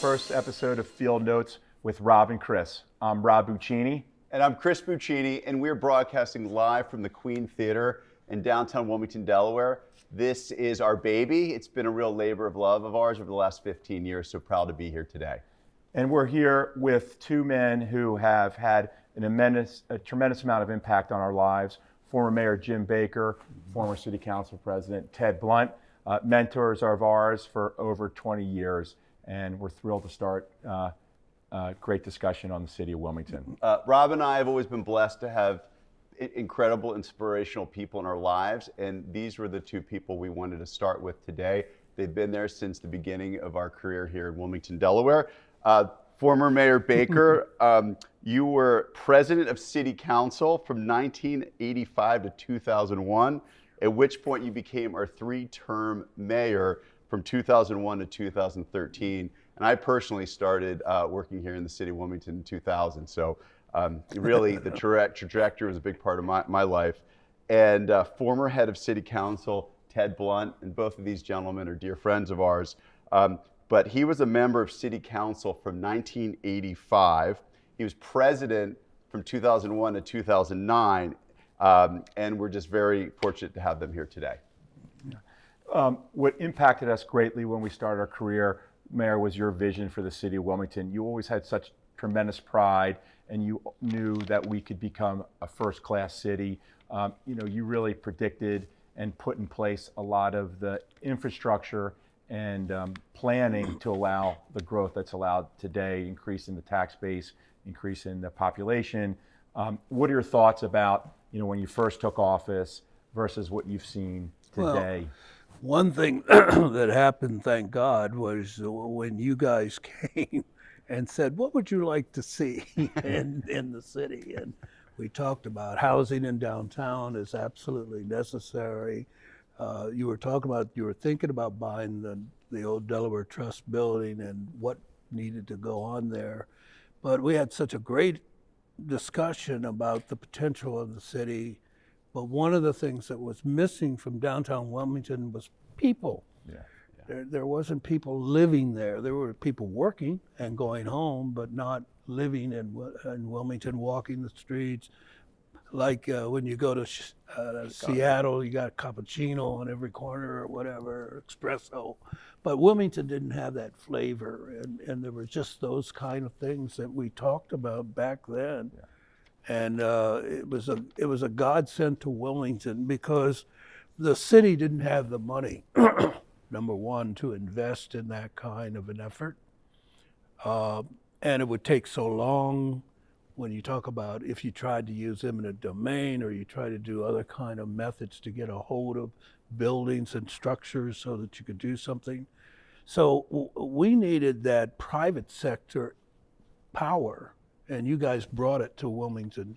first episode of Field Notes with Rob and Chris. I'm Rob Buccini. And I'm Chris Buccini, and we're broadcasting live from the Queen Theater in downtown Wilmington, Delaware. This is our baby. It's been a real labor of love of ours over the last 15 years, so proud to be here today. And we're here with two men who have had a tremendous amount of impact on our lives. Former Mayor Jim Baker, former City Council President Ted Blunt, mentors of ours for over 20 years. And we're thrilled to start a great discussion on the city of Wilmington. Rob and I have always been blessed to have incredible, inspirational people in our lives, and these were the two people we wanted to start with today. They've been there since the beginning of our career here in Wilmington, Delaware. Former Mayor Baker, you were president of City Council from 1985 to 2001, at which point you became our three-term mayor from 2001 to 2013. And I personally started working here in the city of Wilmington in 2000. So really the trajectory was a big part of my life. And former head of City Council, Ted Blunt, and both of these gentlemen are dear friends of ours. But he was a member of City Council from 1985. He was president from 2001 to 2009. And we're just very fortunate to have them here today. What impacted us greatly when we started our career, Mayor, was your vision for the city of Wilmington. You always had such tremendous pride, and you knew that we could become a first-class city. You really predicted and put in place a lot of the infrastructure and planning to allow the growth that's allowed today, increasing the tax base, increasing the population. What are your thoughts about, when you first took office versus what you've seen today? Well, one thing that happened, thank God, was when you guys came and said, what would you like to see in the city? And we talked about housing in downtown is absolutely necessary. You were thinking about buying the old Delaware Trust building and what needed to go on there. But we had such a great discussion about the potential of the city. But one of the things that was missing from downtown Wilmington was people. Yeah. There wasn't people living there. There were people working and going home, but not living in Wilmington, walking the streets. Like when you go to Seattle, you got cappuccino on every corner or whatever, espresso. But Wilmington didn't have that flavor, and there were just those kind of things that we talked about back then. Yeah. And it was a godsend to Wilmington because the city didn't have the money, number one, to invest in that kind of an effort. And it would take so long when you talk about if you tried to use eminent domain or you try to do other kind of methods to get a hold of buildings and structures so that you could do something. So we needed that private sector power. And you guys brought it to Wilmington,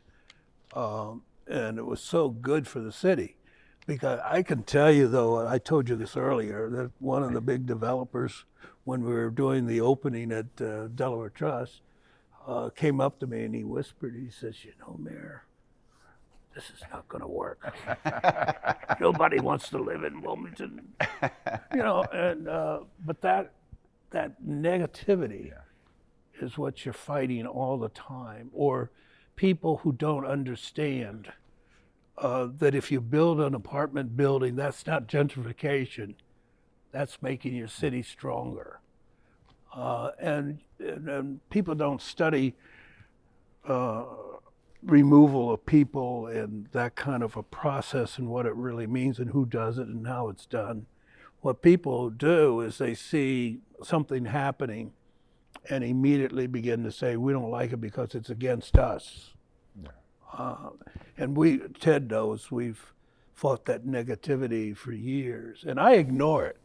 and it was so good for the city. Because I can tell you, though, I told you this earlier, that one of the big developers, when we were doing the opening at Delaware Trust, came up to me and he whispered, he says, Mayor, this is not going to work. Nobody wants to live in Wilmington. But that negativity, yeah, is what you're fighting all the time, or people who don't understand that if you build an apartment building, that's not gentrification, that's making your city stronger. And people don't study removal of people and that kind of a process and what it really means and who does it and how it's done. What people do is they see something happening and immediately begin to say, we don't like it because it's against us. Yeah. And Ted knows, we've fought that negativity for years, and I ignore it.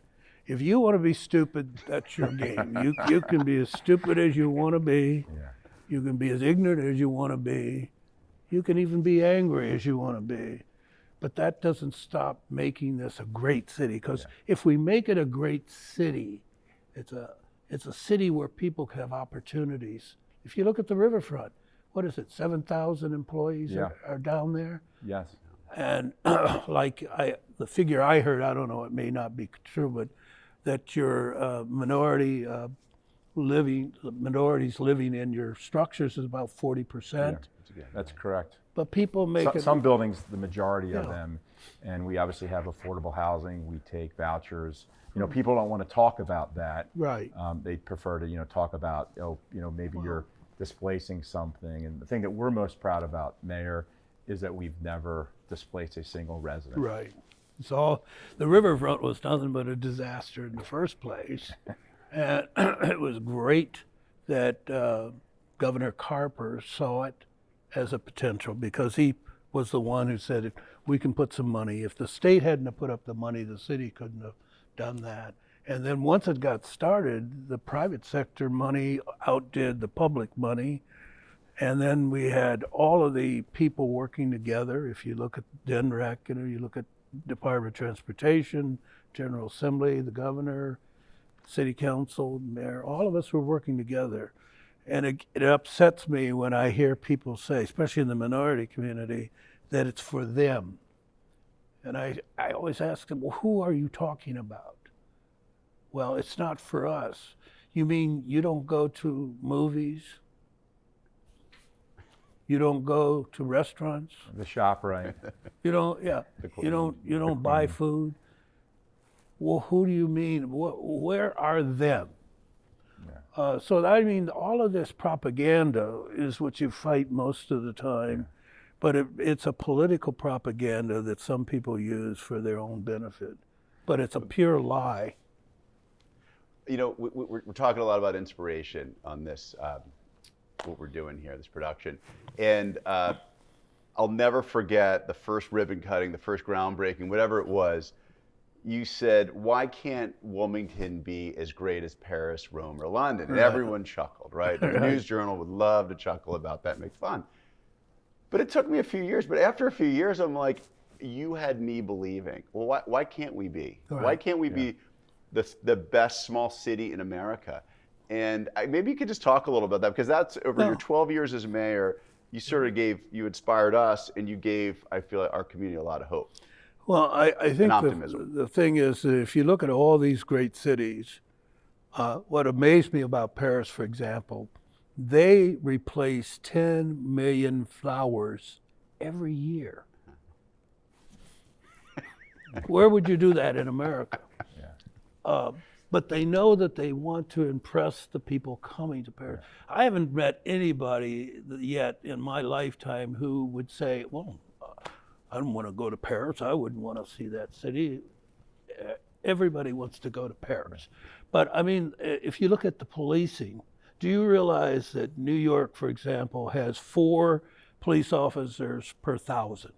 If you want to be stupid, that's your game. You can be as stupid as you want to be. Yeah. You can be as ignorant as you want to be. You can even be angry as you want to be. But that doesn't stop making this a great city, because if we make it a great city, it's a city where people can have opportunities. If you look at the riverfront, what is it, 7,000 employees are down there? Yes. And the figure I heard, I don't know, it may not be true, but that your minority minorities living in your structures is about 40%. That's correct. But people make it. Some buildings, the majority of Yeah. them, and we obviously have affordable housing. We take vouchers. People don't want to talk about that. Right. They prefer to, talk about, maybe you're displacing something. And the thing that we're most proud about, Mayor, is that we've never displaced a single resident. Right. So the riverfront was nothing but a disaster in the first place. And it was great that Governor Carper saw it as a potential, because he was the one who said, we can put some money. If the state hadn't have put up the money, the city couldn't have done that. And then once it got started, the private sector money outdid the public money. And then we had all of the people working together. If you look at DNREC, you look at Department of Transportation, General Assembly, the governor, City Council, Mayor, all of us were working together. And it upsets me when I hear people say, especially in the minority community, that it's for them. And I always ask them, well, who are you talking about? Well, it's not for us. You mean you don't go to movies? You don't go to restaurants? The shop, right? You don't, yeah. You don't buy food? Well, who do you mean? Where are them? So I mean, all of this propaganda is what you fight most of the time, but it's a political propaganda that some people use for their own benefit. But it's a pure lie. We're talking a lot about inspiration on this, what we're doing here, this production. And I'll never forget the first ribbon cutting, the first groundbreaking, whatever it was. You said, why can't Wilmington be as great as Paris, Rome, or London? And everyone chuckled, right? The News Journal would love to chuckle about that, make fun. But it took me a few years. But after a few years, I'm like, you had me believing. Well, why can't we be? Right. Why can't we be the best small city in America? And maybe you could just talk a little about that, because that's over your 12 years as mayor, you sort of you inspired us, and you gave, I feel like, our community a lot of hope. Well, I think the thing is that if you look at all these great cities, what amazed me about Paris, for example, they replace 10 million flowers every year. Where would you do that in America? But they know that they want to impress the people coming to Paris. I haven't met anybody yet in my lifetime who would say, well, I don't want to go to Paris. I wouldn't want to see that city. Everybody wants to go to Paris. But I mean, if you look at the policing, do you realize that New York, for example, has 4 police officers per 1,000?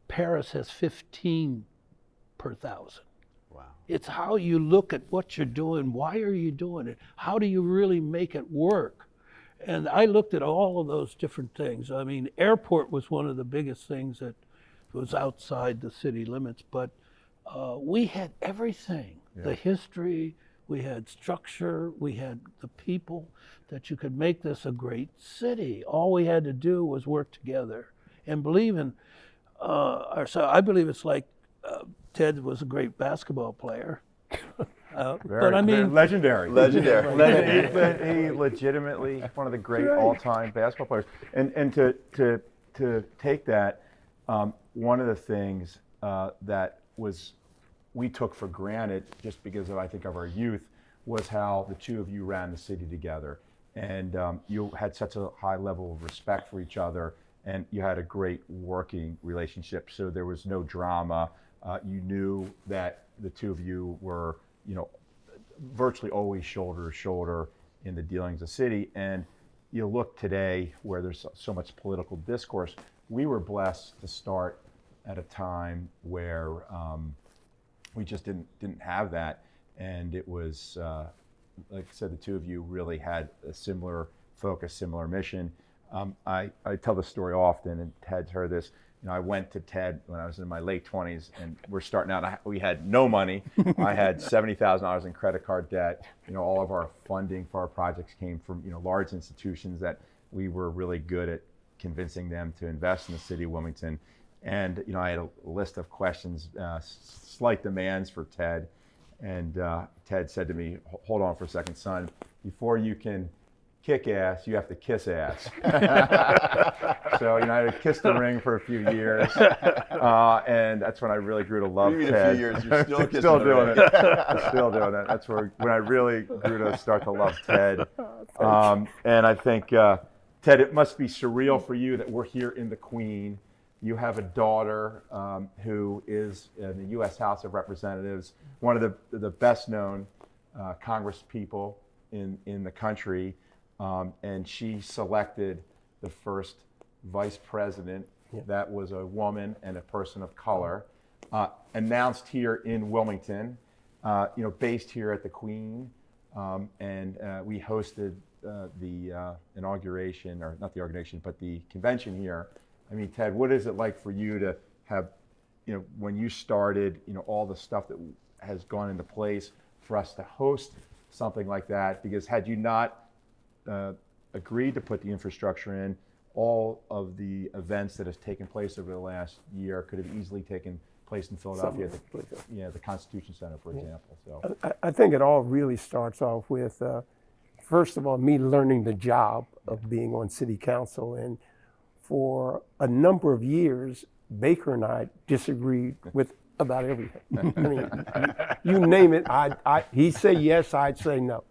Paris has 15 per 1,000. Wow. It's how you look at what you're doing. Why are you doing it? How do you really make it work? And I looked at all of those different things. I mean, airport was one of the biggest things that was outside the city limits, but we had everything. The history, we had structure, we had the people that you could make this a great city. All we had to do was work together and believe in ourselves. I believe it's like Ted was a great basketball player. But I mean, legendary. Legendary. He legitimately one of the great all-time basketball players. And to take that, one of the things that we took for granted, just because of, I think, of our youth, was how the two of you ran the city together, and you had such a high level of respect for each other, and you had a great working relationship. So there was no drama. You knew that the two of you were, virtually always shoulder to shoulder in the dealings of the city. And you look today where there's so much political discourse. We were blessed to start at a time where we just didn't have that. And it was, like I said, the two of you really had a similar focus, similar mission. I tell this story often, and Ted's heard this. I went to Ted when I was in my late 20s, and we're starting out. We had no money. I had $70,000 in credit card debt. All of our funding for our projects came from large institutions that we were really good at convincing them to invest in the city of Wilmington. And I had a list of questions, slight demands for Ted, And Ted said to me, hold on for a second, son, before you can kick ass, you have to kiss ass. So, I had to kiss the ring for a few years. And that's when I really grew to love Maybe in Ted. a few years, you're still kissing Still the doing ring. it. I'm still doing it. That's when I really grew to start to love Ted. And I think, Ted, it must be surreal for you that we're here in the Queen. You have a daughter who is in the U.S. House of Representatives, one of the best known Congress people in the country. And she selected the first vice president that was a woman and a person of color, announced here in Wilmington, based here at the Queen. And we hosted the inauguration, or not the inauguration, but the convention here. I mean, Ted, what is it like for you to have, when you started, all the stuff that has gone into place for us to host something like that? Because had you not agreed to put the infrastructure in, all of the events that has taken place over the last year could have easily taken place in Philadelphia, the Constitution Center, for example. So I think it all really starts off with, first of all, me learning the job of being on city council. And for a number of years, Baker and I disagreed with about everything. I mean, you name it, he'd say yes, I'd say no.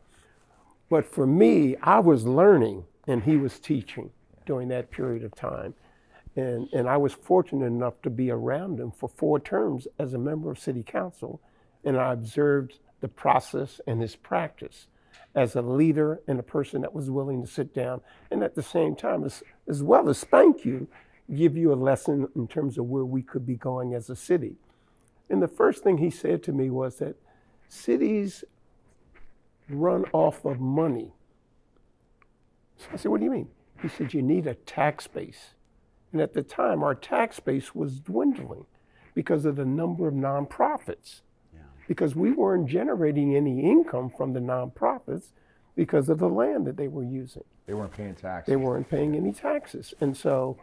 But for me, I was learning and he was teaching during that period of time. And I was fortunate enough to be around him for 4 terms as a member of city council. And I observed the process and his practice as a leader and a person that was willing to sit down and at the same time, as well as spank you, give you a lesson in terms of where we could be going as a city. And the first thing he said to me was that cities run off of money. So I said, what do you mean? He said, you need a tax base. And at the time, our tax base was dwindling because of the number of nonprofits. Because we weren't generating any income from the nonprofits because of the land that they were using. they weren't paying taxes. They weren't paying any taxes. And so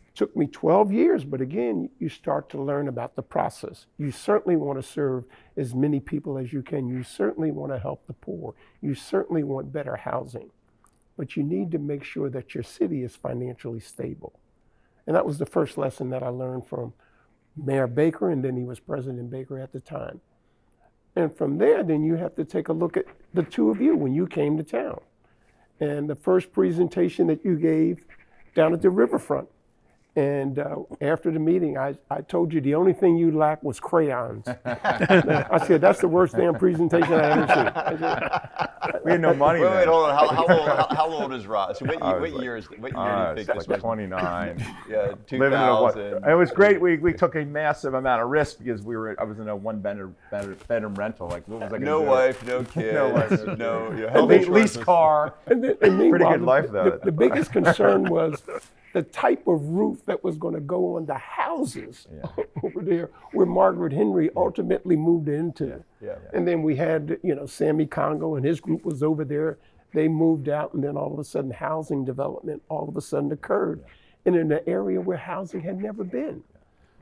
it took me 12 years, but again, you start to learn about the process. You certainly want to serve as many people as you can. You certainly want to help the poor. You certainly want better housing. But you need to make sure that your city is financially stable. And that was the first lesson that I learned from Mayor Baker, and then he was President Baker at the time. And from there, then you have to take a look at the two of you when you came to town. And the first presentation that you gave down at the Riverfront. And after the meeting, I told you the only thing you lacked was crayons. I said, that's the worst damn presentation I ever seen. We had no money then. Wait, hold on. How old is Rob? So what year do you think this like was? 29. Yeah, Living in a 2000. it was great. We took a massive amount of risk because I was in a one-bedroom rental. Like, what was I going to do? No wife, no kids, No wife. no At least car. And Pretty meanwhile, good life, though. The biggest concern was the type of roof that was going to go on the houses over there where Margaret Henry ultimately moved into. Yeah. And then we had, Sammy Congo and his group was over there. They moved out, and then all of a sudden housing development all of a sudden occurred. And in an area where housing had never been.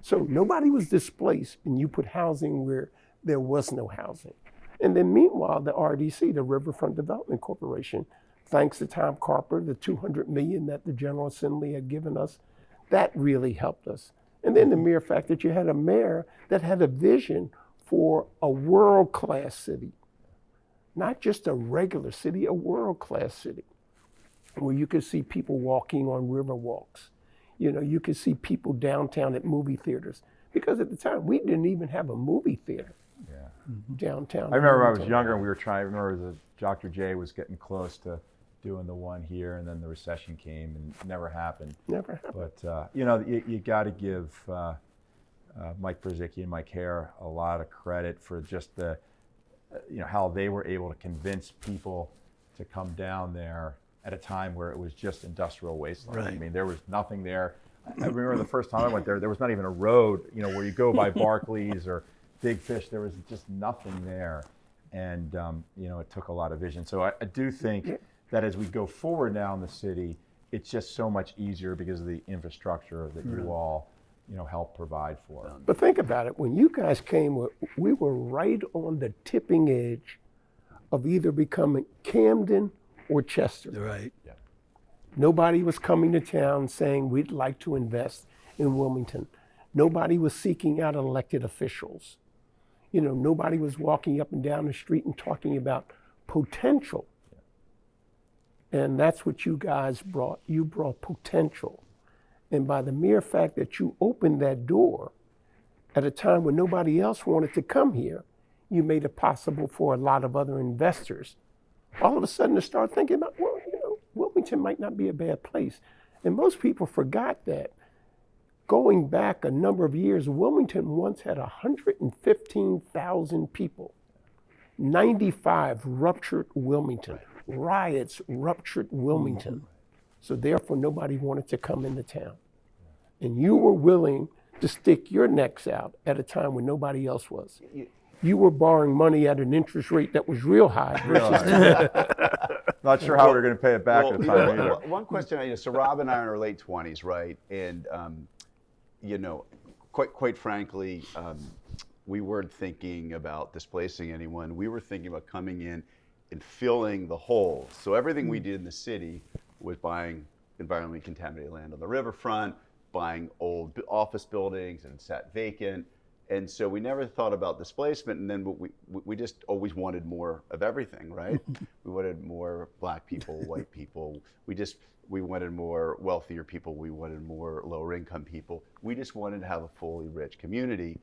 So nobody was displaced, and you put housing where there was no housing. And then meanwhile, the RDC, the Riverfront Development Corporation, thanks to Tom Carper, the $200 million that the General Assembly had given us, that really helped us. And then the mere fact that you had a mayor that had a vision for a world-class city, not just a regular city, a world-class city, where you could see people walking on river walks. You could see people downtown at movie theaters. Because at the time, we didn't even have a movie theater downtown. I remember when I was younger and we were trying, I remember Dr. J was getting close to doing the one here, and then the recession came and it never happened. Never happened. But, you got to give Mike Brzezicki and Mike Hare a lot of credit for just the, how they were able to convince people to come down there at a time where it was just industrial wasteland. Right. I mean, there was nothing there. I remember the first time I went there was not even a road, where you go by Barclays or Big Fish. There was just nothing there. And, it took a lot of vision. So I do think that as we go forward now in the city, it's just so much easier because of the infrastructure that you all help provide for. But think about it. When you guys came, we were right on the tipping edge of either becoming Camden or Chester. Right. Nobody was coming to town saying we'd like to invest in Wilmington. Nobody was seeking out elected officials. Nobody was walking up and down the street and talking about potential. And that's what you guys brought. You brought potential. And by the mere fact that you opened that door at a time when nobody else wanted to come here, you made it possible for a lot of other investors all of a sudden to start thinking about, well, Wilmington might not be a bad place. And most people forgot that going back a number of years, Wilmington once had 115,000 people. 95 ruptured Wilmington. Riots ruptured Wilmington. So therefore, nobody wanted to come into town. And you were willing to stick your necks out at a time when nobody else was. You were borrowing money at an interest rate that was real high. Not sure how we're going to pay it back at the time either. One question, so Rob and I are in our late 20s, right? And, quite frankly, we weren't thinking about displacing anyone. We were thinking about coming in and filling the holes. So everything we did in the city was buying environmentally contaminated land on the riverfront, buying old office buildings and sat vacant. And so we never thought about displacement, and then we just always wanted more of everything, right? We wanted more Black people, white people. We wanted more wealthier people. We wanted more lower income people. We just wanted to have a fully rich community.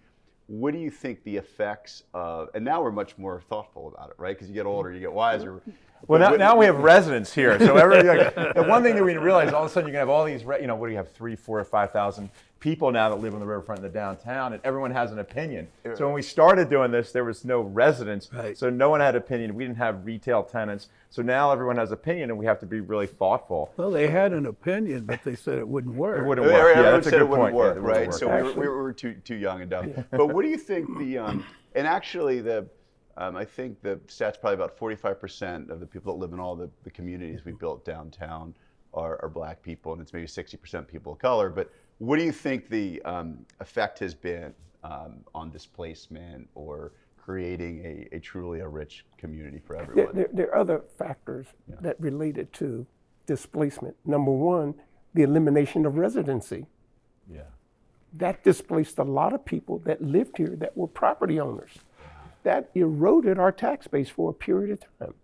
What do you think the effects of, and now we're much more thoughtful about it, right? Because you get older, you get wiser. Well, now we have residents here. So the one thing that we realize, all of a sudden you're going to have all these, what do you have, 3,000, 4,000, 5,000 people now that live on the riverfront in the downtown, and everyone has an opinion. So when we started doing this, there was no residents, Right. So no one had opinion. We didn't have retail tenants. So now everyone has opinion, and we have to be really thoughtful. Well, they had an opinion, but they said it wouldn't work. It wouldn't work. Yeah, that's a good point. Work, Yeah, it right? wouldn't So work. we were too young and dumb. But what do you think and actually I think the stats probably about 45% of the people that live in all the communities we built downtown are Black people, and it's maybe 60% people of color. But what do you think the effect has been on displacement or creating a truly rich community for everyone? There are other factors that related to displacement. Number one, the elimination of residency. Yeah. That displaced a lot of people that lived here that were property owners. That eroded our tax base for a period of time.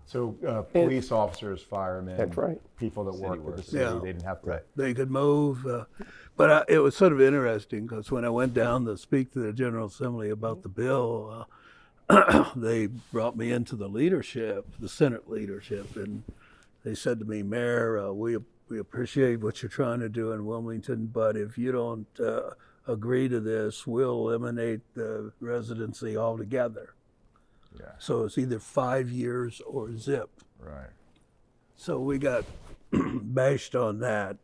So police officers, firemen, That's right. people that worked for the city, Yeah. they didn't have to. They could move. But it was sort of interesting because when I went down to speak to the General Assembly about the bill, they brought me into the leadership, the Senate leadership, and they said to me, Mayor, we appreciate what you're trying to do in Wilmington, but if you don't agree to this, we'll eliminate the residency altogether. Yeah. So it's either 5 years or zip. Right. So we got bashed on that.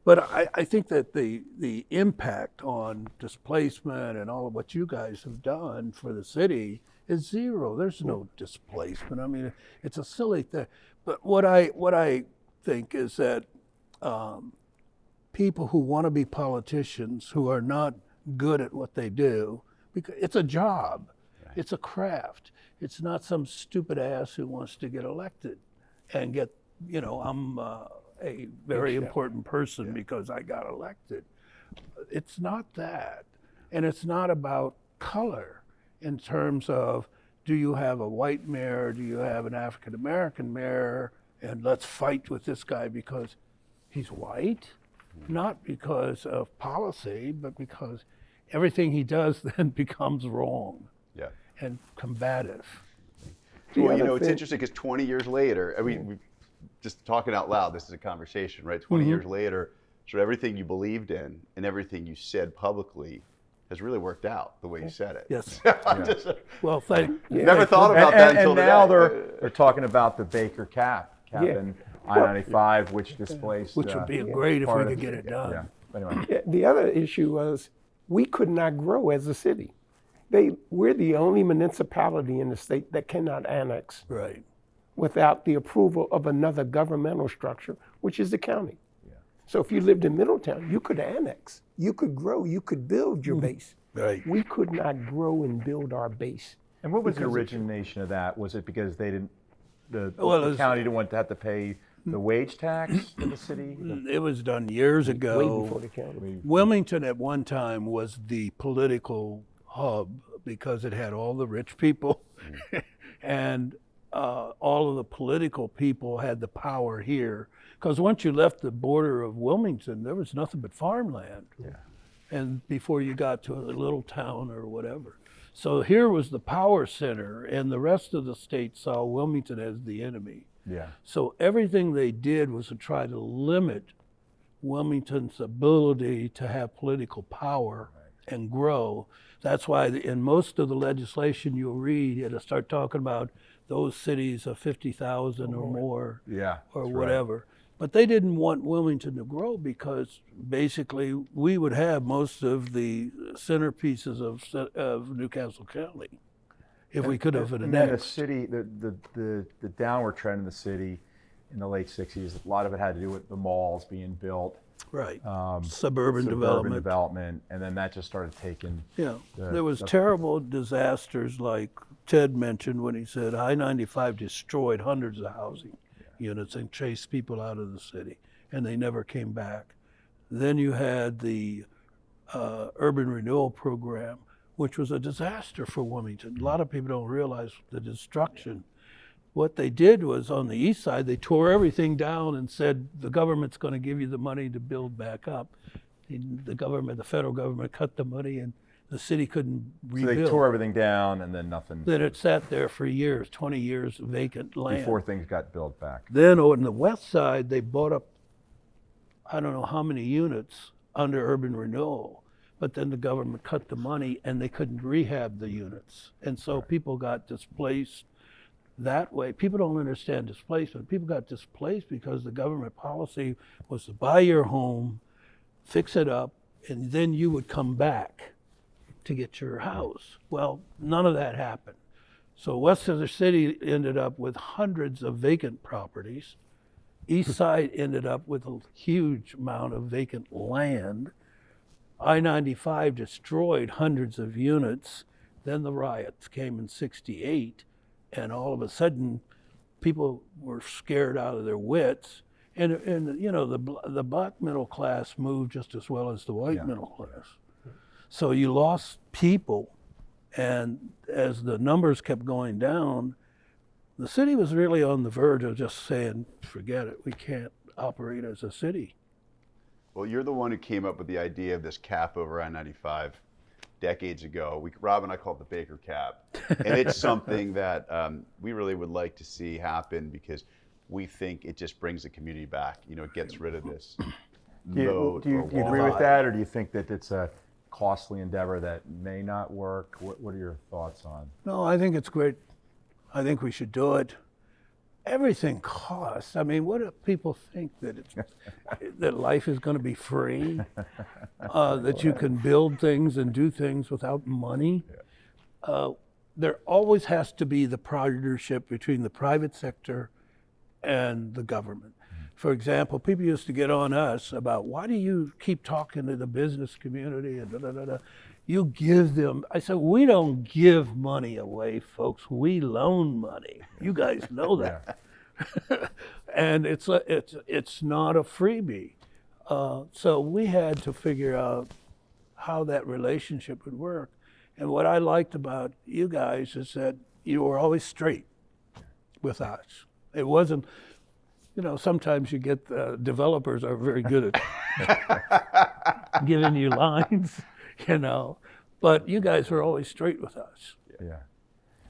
But I think that the impact on displacement and all of what you guys have done for the city is zero. There's no displacement. I mean, it's a silly thing. But what I think is that people who want to be politicians who are not good at what they do, because it's a job, it's a craft. It's not some stupid ass who wants to get elected and get, I'm a very important person because I got elected. It's not that. And it's not about color in terms of, do you have a white mayor, do you have an African American mayor, and let's fight with this guy because he's white? Not because of policy, but because everything he does then becomes wrong and combative. Well, it's interesting because 20 years later, I mean, we just talking out loud, this is a conversation, right? 20 years later, so everything you believed in and everything you said publicly has really worked out the way you said it. Yes. Well, thank you. Never thought about that until and now today. they're talking about the Baker cap in I-95, which displaced. Which would be great if we could get it done. Yeah. Anyway. The other issue was we could not grow as a city. We're the only municipality in the state that cannot annex Right. without the approval of another governmental structure, which is the county. So if you lived in Middletown, you could annex, you could grow, you could build your base. Right. We could not grow and build our base. And what was the because of- origination of that? Was it because they didn't, the Well, it the was- county didn't want to have to pay the wage tax to the city? It was done years Way ago. before the county. Wilmington at one time was the political hub because it had all the rich people and all of the political people had the power here. Because once you left the border of Wilmington, there was nothing but farmland. Yeah. And before you got to a little town or whatever. So here was the power center, and the rest of the state saw Wilmington as the enemy. Yeah. So everything they did was to try to limit Wilmington's ability to have political power and grow. That's why in most of the legislation you'll read, it'll start talking about those cities of 50,000 or more Yeah. or that's right. whatever. But they didn't want Wilmington to grow because basically we would have most of the centerpieces of Newcastle County if we could have And then the annexed. city, the downward trend in the city in the late 60s, a lot of it had to do with the malls being built, Right. um, Suburban development. and then that just started taking. Yeah, the- there was the- terrible disasters like Ted mentioned when he said I-95 destroyed hundreds of housing units and chased people out of the city, and they never came back. Then you had the urban renewal program, which was a disaster for Wilmington. A lot of people don't realize the destruction. What they did was on the east side, they tore everything down and said the government's going to give you the money to build back up. And the federal government cut the money, and the city couldn't So rebuild. they tore everything down and then nothing Then it sat there for years, 20 years, vacant land. before things got built back. Then on the west side, they bought up, I don't know how many units under urban renewal, but then the government cut the money and they couldn't rehab the units. And so people got displaced that way. People don't understand displacement. People got displaced because the government policy was to buy your home, fix it up, and then you would come back to get your house. Well, none of that happened. So west of the city ended up with hundreds of vacant properties. East side ended up with a huge amount of vacant land. I-95 destroyed hundreds of units. Then the riots came in '68, and all of a sudden, people were scared out of their wits. And you know, the black middle class moved just as well as the white middle class. So you lost people, and as the numbers kept going down, the city was really on the verge of just saying, forget it, we can't operate as a city. Well, you're the one who came up with the idea of this cap over I-95 decades ago. Rob and I call it the Baker cap. And it's something that we really would like to see happen because we think it just brings the community back. You know, it gets rid of this Do you load or agree with wall. that, or do you think that it's a costly endeavor that may not work? What are your thoughts on? No, I think it's great. I think we should do it. Everything costs. I mean, what do people think that that life is going to be free? That you can build things and do things without money? There always has to be the partnership between the private sector and the government. For example, people used to get on us about, why do you keep talking to the business community and da da da da? You give them. I said, we don't give money away, folks. We loan money. You guys know that. And it's not a freebie. So we had to figure out how that relationship would work. And what I liked about you guys is that you were always straight with us. It wasn't, you know, sometimes you get developers are very good at giving you lines, you know, but you guys were always straight with us. Yeah.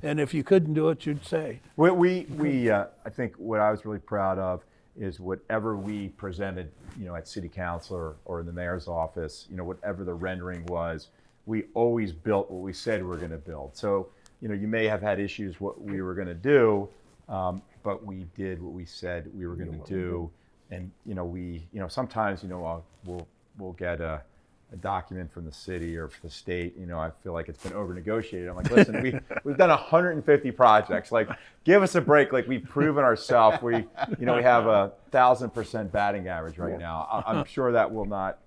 And if you couldn't do it, you'd say. I think what I was really proud of is whatever we presented, you know, at City Council or in the mayor's office, you know, whatever the rendering was, we always built what we said we were going to build. So, you know, you may have had issues what we were going to do, but we did what we said we were going to do. And, you know, sometimes, you know, we'll get a document from the city or the state, I feel like it's been over negotiated. I'm like, listen, we've done 150 projects. Like, give us a break. Like, we've proven ourselves. We have a 1,000% batting average right now. I'm sure that will not,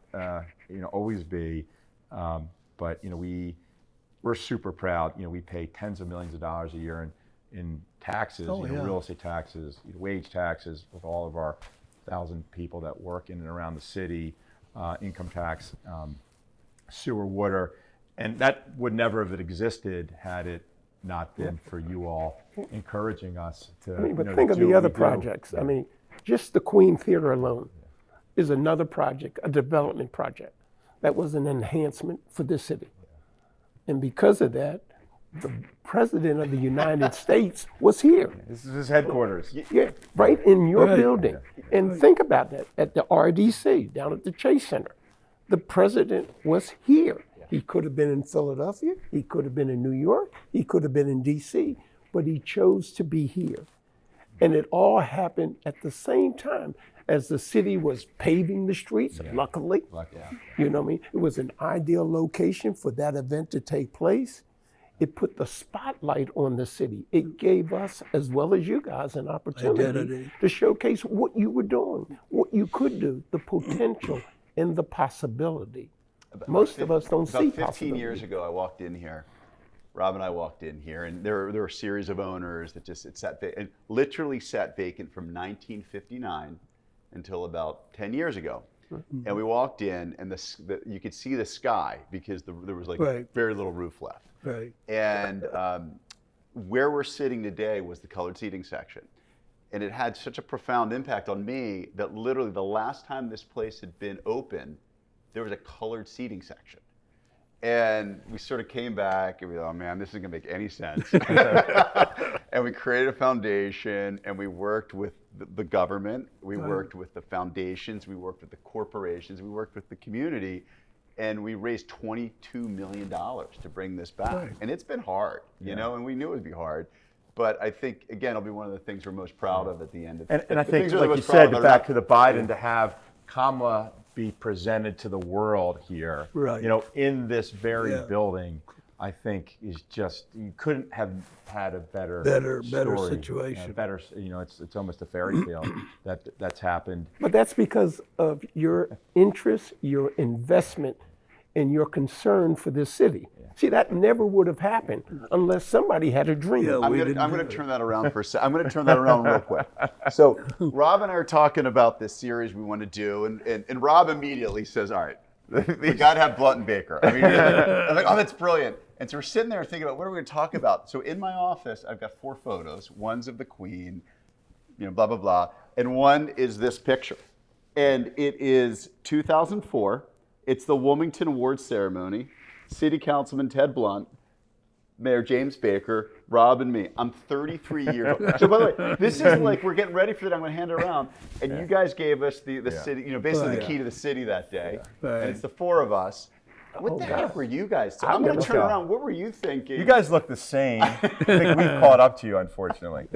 always be. But we're super proud. We pay tens of millions of dollars a year in taxes, real estate taxes, wage taxes with all of our 1,000 people that work in and around the city, income tax, sewer, water, and that would never have existed had it not been for you all encouraging us to. But think of the other projects. Yeah. Just the Queen Theater alone is another project, a development project that was an enhancement for this city, and because of that, the President of the United States was here. This is his headquarters. Yeah, right in your building. And think about that, at the RDC, down at the Chase Center. The President was here. He could have been in Philadelphia, he could have been in New York, he could have been in DC, but he chose to be here. And it all happened at the same time as the city was paving the streets, luckily. It was an ideal location for that event to take place. It put the spotlight on the city. It gave us, as well as you guys, an opportunity to showcase what you were doing, what you could do, the potential and the possibility. Most of us don't see possibility. About 15 years ago, I walked in here. Rob and I walked in here, and there were a series of owners that it literally sat vacant from 1959 until about 10 years ago. And we walked in, and you could see the sky because there was very little roof left. Right. And where we're sitting today was the colored seating section. And it had such a profound impact on me that literally the last time this place had been open, there was a colored seating section. And we sort of came back and we thought, oh man, this isn't gonna make any sense. And we created a foundation, and we worked with the government, we worked with the foundations, we worked with the corporations, we worked with the community, and we raised $22 million to bring this back. Right. And it's been hard, and we knew it would be hard. But I think, again, it'll be one of the things we're most proud of at the end of it. And I think, like you said, back to the Biden, to have Kamala be presented to the world here, in this very building, I think is just, you couldn't have had a better story, situation. It's almost a fairy tale that's happened. But that's because of your interest, your investment, and your concern for this city. See, that never would have happened unless somebody had a dream. Yeah, I'm going to turn that around for a second. I'm going to turn that around real quick. So Rob and I are talking about this series we want to do, and Rob immediately says, all right, we got to have Blunt and Baker. I'm like, oh, that's brilliant. And so we're sitting there thinking about what are we going to talk about. So in my office, I've got 4 photos. One's of the Queen, blah, blah, blah. And one is this picture. And it is 2004. It's the Wilmington Awards ceremony. City Councilman Ted Blunt, Mayor James Baker, Rob, and me. I'm 33 years old. So by the way, this is like, we're getting ready for that. I'm going to hand it around. And you guys gave us the city, basically the key to the city that day. And it's the 4 of us. What the heck were you guys doing? I'm going to turn around. What were you thinking? You guys look the same. I think we've caught up to you, unfortunately.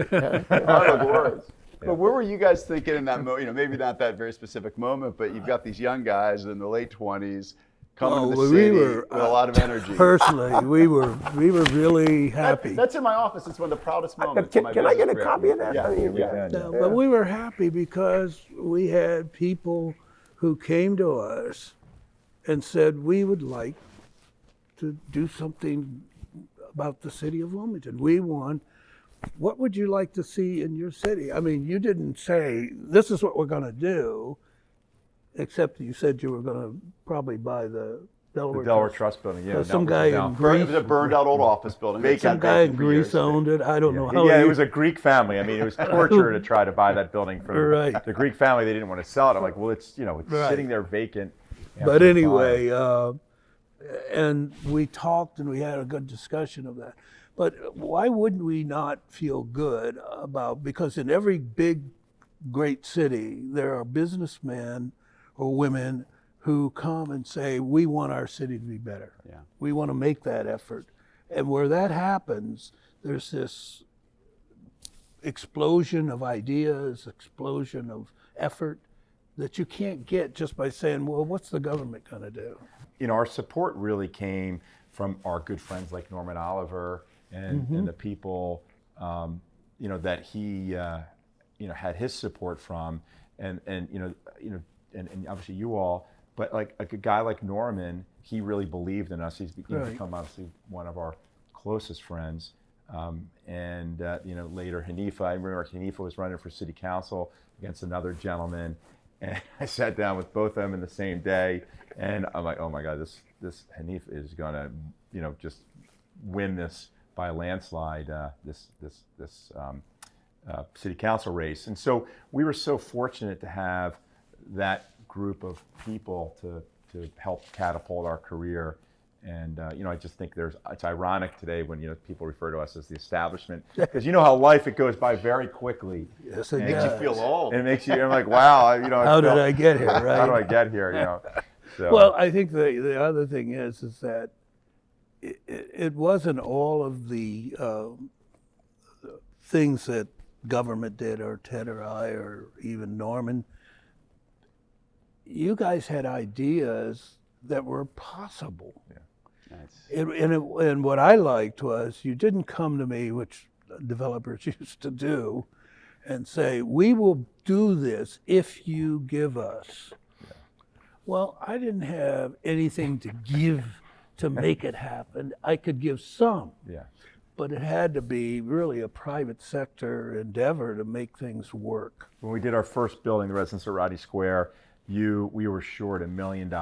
But what were you guys thinking in that moment? Maybe not that very specific moment, but you've got these young guys in the late 20s coming to the city with a lot of energy. Personally, we were really happy. That's in my office. It's one of the proudest moments. Can I get a copy of that? But we were happy because we had people who came to us and said, we would like to do something about the city of Wilmington. What would you like to see in your city? You didn't say, this is what we're going to do, except you said you were going to probably buy the Delaware Trust Building. Some guy in Greece. It was a burned out old office building. Some guy in Greece owned it. I don't know how. Yeah, it was a Greek family. It was torture to try to buy that building from the Greek family. They didn't want to sell it. I'm like, well, it's sitting there vacant. But anyway, and we talked and we had a good discussion of that. But why wouldn't we not feel good about, because in every big, great city, there are businessmen or women who come and say, we want our city to be better. Yeah. We want to make that effort. And where that happens, there's this explosion of ideas, explosion of effort, that you can't get just by saying, well, what's the government going to do? Our support really came from our good friends like Norman Oliver and the people, that he, had his support from, and obviously you all, but like a guy like Norman, he really believed in us. He's become obviously one of our closest friends. Later Hanifa, I remember Hanifa was running for city council against another gentleman, and I sat down with both of them in the same day, and I'm like, oh my God, this Hanifa is gonna, just win this by a landslide, this city council race. And so we were so fortunate to have that group of people to help catapult our career. And I just think it's ironic today when people refer to us as the establishment, because how life, it goes by very quickly. Yes, it Makes does. you feel old. And it makes you, I'm like, wow, How did I get here, right? How do I get here? So. Well, I think the other thing is that it wasn't all of the things that government did, or Ted or I, or even Norman. You guys had ideas that were possible. Nice. And what I liked was you didn't come to me, which developers used to do, and say, we will do this if you give us. Yeah. Well, I didn't have anything to give to make it happen. I could give some. Yeah. But it had to be really a private sector endeavor to make things work. When we did our first building, the residence at Rodney Square, we were short $1 million.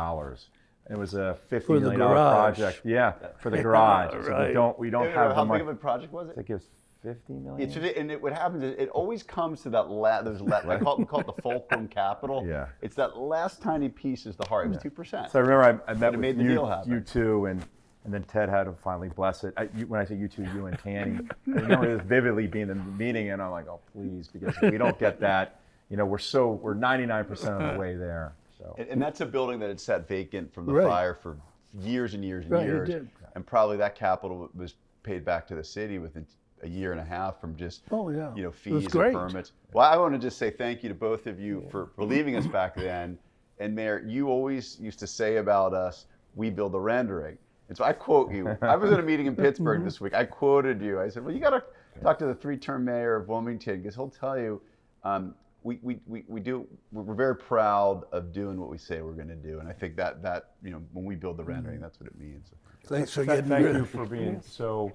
It was a $50 million project. Yeah, for the garage. Right. So we don't have how big of a project was it? I think it was $50 million. What happens is it always comes to that I call it the fulcrum capital. Yeah. It's that last tiny piece is the heart. It was 2%. So I remember I met made with the deal happen. you two, and then Ted had to finally bless it. When I say you two, you and Tanny, I remember this vividly being in the meeting, and I'm like, oh please, because if we don't get that, we're 99% of the way there. So. And that's a building that had sat vacant from the Right. fire for years and years and Right, years. it did. And probably that capital was paid back to the city within a year and a half from just fees and great. permits. Well, I want to just say thank you to both of you for leaving us back then. And Mayor, you always used to say about us, we build a rendering. And so I quote you. I was at a meeting in Pittsburgh this week. I quoted you. I said, well, you got to talk to the 3-term mayor of Wilmington, because he'll tell you, we're very proud of doing what we say we're going to do. And I think that when we build the rendering, that's what it means. Thanks for Thank getting you for being so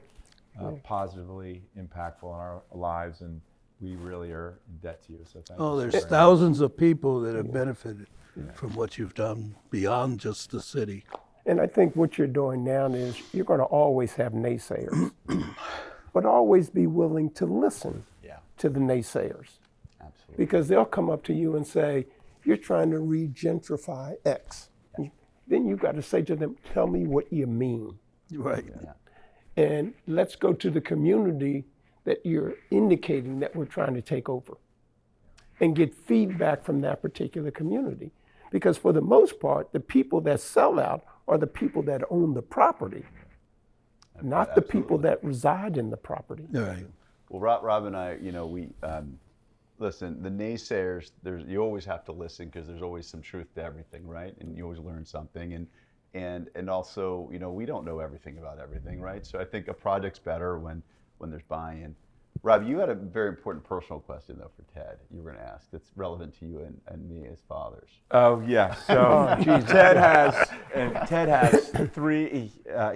positively impactful in our lives, and we really are in debt to you. So thank you. there's thousands of people that have benefited from what you've done beyond just the city. And I think what you're doing now is you're going to always have naysayers, but always be willing to listen to the naysayers. Absolutely. Because they'll come up to you and say, you're trying to re-gentrify X. Then you've got to say to them, tell me what you mean. Right. Yeah. And let's go to the community that you're indicating that we're trying to take over and get feedback from that particular community. Because for the most part, the people that sell out are the people that own the property, not the people that reside in the property. Right. Well, Rob and I, we listen. The naysayers, you always have to listen, because there's always some truth to everything, right? And you always learn something. And also, we don't know everything about everything, right? So I think a project's better when there's buy-in. Rob, you had a very important personal question though for Ted. You were going to ask that's relevant to you and me as fathers. Oh yeah. So Ted has three.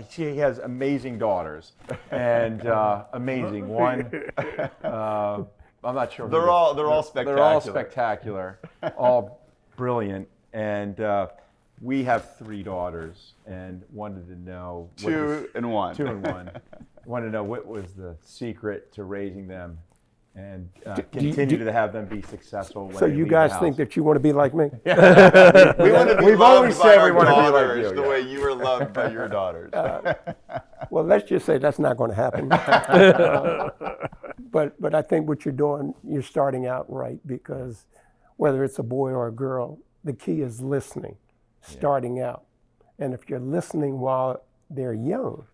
He has amazing daughters, and amazing one. I'm not sure. They're all spectacular. They're all spectacular, all brilliant, and we have 3 daughters, and wanted to know. 2 and 1. 2 and 1. Wanted to know what was the secret to raising them and continue to have them be successful. So you guys think that you want to be like me? We want to be We've always said we want to be like you. The way you were loved by your daughters. Well, let's just say that's not going to happen. But I think what you're doing, you're starting out right, because whether it's a boy or a girl, the key is listening, starting out. And if you're listening while they're young,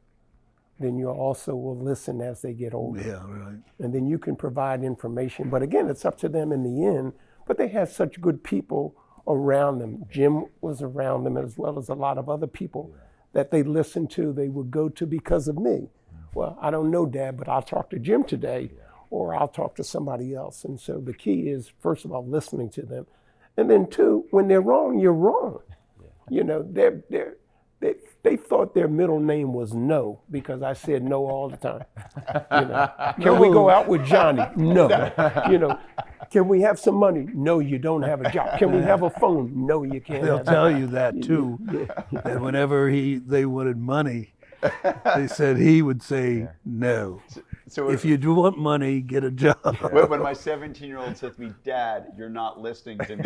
then you also will listen as they get older. Yeah, right. And then you can provide information. But again, it's up to them in the end. But they have such good people around them. Jim was around them, as well as a lot of other people that they listened to, they would go to because of me. Well, I don't know Dad, but I'll talk to Jim today, or I'll talk to somebody else. And so the key is, first of all, listening to them. And then two, when they're wrong, you're wrong. You know, they thought their middle name was No, because I said no all the time. You know, can we go out with Johnny? No. You know, can we have some money? No, you don't have a job. Can we have a phone? No, you can't. They'll have tell you that too. That whenever they wanted money, they said he would say no. So If you do want money, get a job. when my 17-year-old says to me, Dad, you're not listening to me,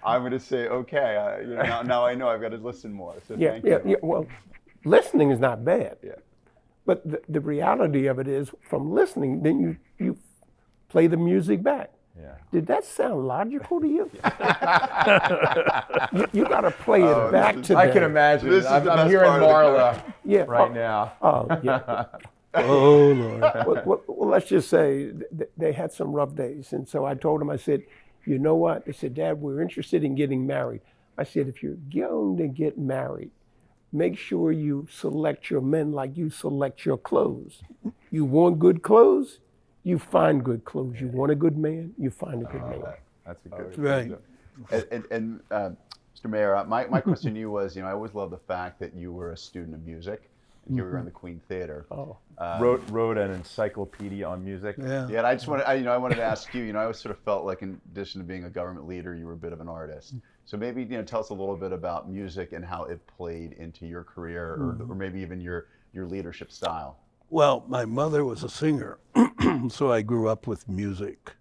I'm going to say, okay, you know, now I know I've got to listen more. So thank you. Yeah. Well, listening is not bad. Yeah. But the reality of it is, from listening, then you play the music back. Yeah. Did that sound logical to you? You got to play it back to them. I can imagine. This is the I'm best hearing part of the Marla right now. Oh, yeah. Oh, Lord. Well, let's just say they had some rough days. And so I told them, I said, you know what? They said, Dad, we're interested in getting married. I said, if you're going to get married, make sure you select your men like you select your clothes. You want good clothes, you find good clothes. You want a good man, you find a good man. That's a good. Right. And Mr. Mayor, my question to you was, you know, I always love the fact that you were a student of music. Here we were in the Queen Theater. Oh. Wrote an encyclopedia on music. Yeah. Yeah, and I just wanted, I wanted to ask you, you know, I always sort of felt like in addition to being a government leader, you were a bit of an artist. So maybe, you know, tell us a little bit about music and how it played into your career or maybe even your leadership style. Well, my mother was a singer, so I grew up with music.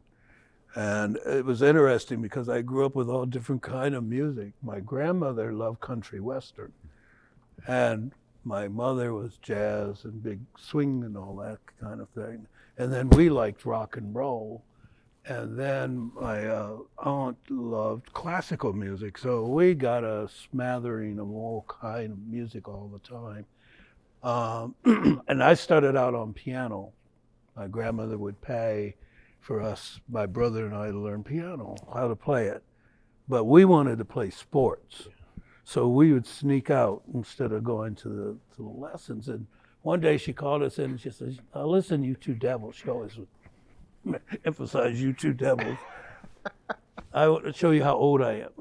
And it was interesting because I grew up with all different kind of music. My grandmother loved country western, and my mother was jazz and big swing and all that kind of thing. And then we liked rock and roll. And then my aunt loved classical music, so we got a smattering of all kind of music all the time. And I started out on piano. My grandmother would pay for us, my brother and I, to learn piano, how to play it. But we wanted to play sports. So we would sneak out instead of going to the lessons. And one day she called us in and she says, now listen, you two devils. She always would emphasize you two devils. I want to show you how old I am.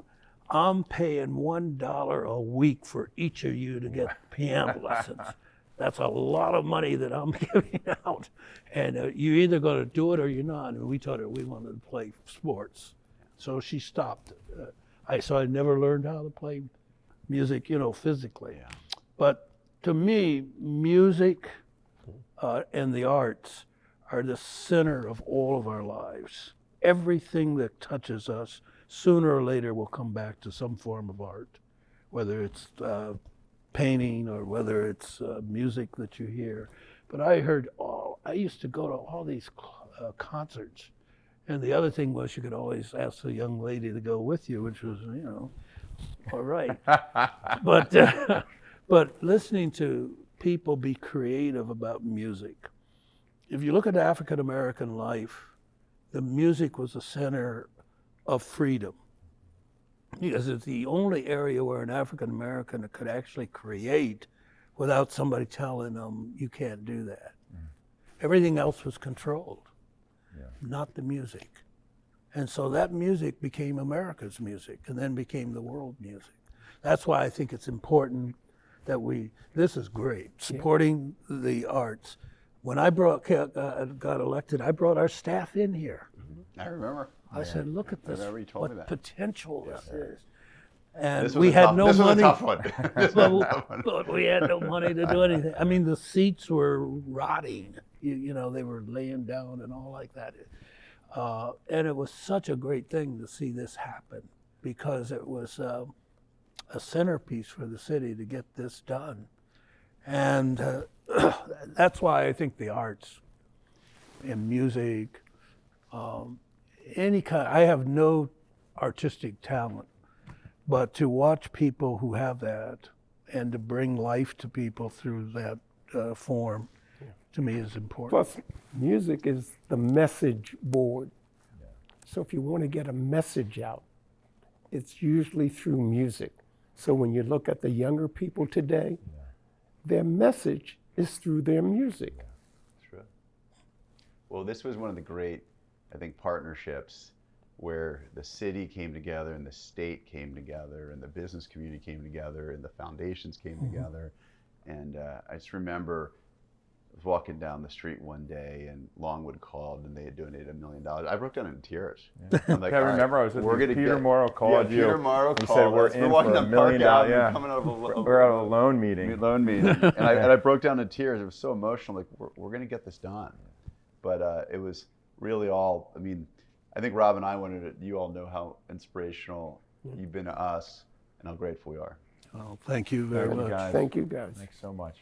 I'm paying $1 a week for each of you to get piano lessons. That's a lot of money that I'm giving out. And you're either going to do it or you're not. And we told her we wanted to play sports. So she stopped. So I never learned how to play music, you know, physically. Yeah. But to me, music and the arts are the center of all of our lives. Everything that touches us, sooner or later, will come back to some form of art, whether it's painting or whether it's music that you hear. But I used to go to all these concerts. And the other thing was you could always ask the young lady to go with you, which was, you know, all right. But listening to people be creative about music. If you look at African American life, the music was the center of freedom. Because it's the only area where an African American could actually create without somebody telling them, you can't do that. Everything else was controlled, not the music. And so that music became America's music and then became the world music. That's why I think it's important that this is great, supporting the arts. When I got elected, I brought our staff in here. I remember. I said, look at this, remember you told me what that. potential this is. And This was we a had tough- no this was a money. tough one. This was a tough one. But we had no money to do anything. I mean, the seats were rotting. You know, they were laying down and all like that. And it was such a great thing to see this happen because it was a centerpiece for the city to get this done. And that's why I think the arts and music, any kind, I have no artistic talent, but to watch people who have that and to bring life to people through that form, to me is important. Plus, music is the message board. So if you want to get a message out, it's usually through music. So when you look at the younger people today, their message is through their music. True. Well, this was one of the great, I think, partnerships where the city came together and the state came together and the business community came together and the foundations came together. And I just remember I was walking down the street one day and Longwood called and they had donated $1 million. I broke down in tears. I'm like, I "All right, remember I was with we're gonna Peter get-" Morrow called you. Peter Morrow and called said we're us. in walking for down $1 million. Park Avenue, Yeah. coming out of a We're at a loan meeting. loan meeting. And I broke down in tears. It was so emotional. Like, we're going to get this done. But it was really all, I mean, I think Rob and I wanted it. You all know how inspirational you've been to us and how grateful we are. Well, thank you very Thank you, much. guys. Thank you, guys. Thanks so much.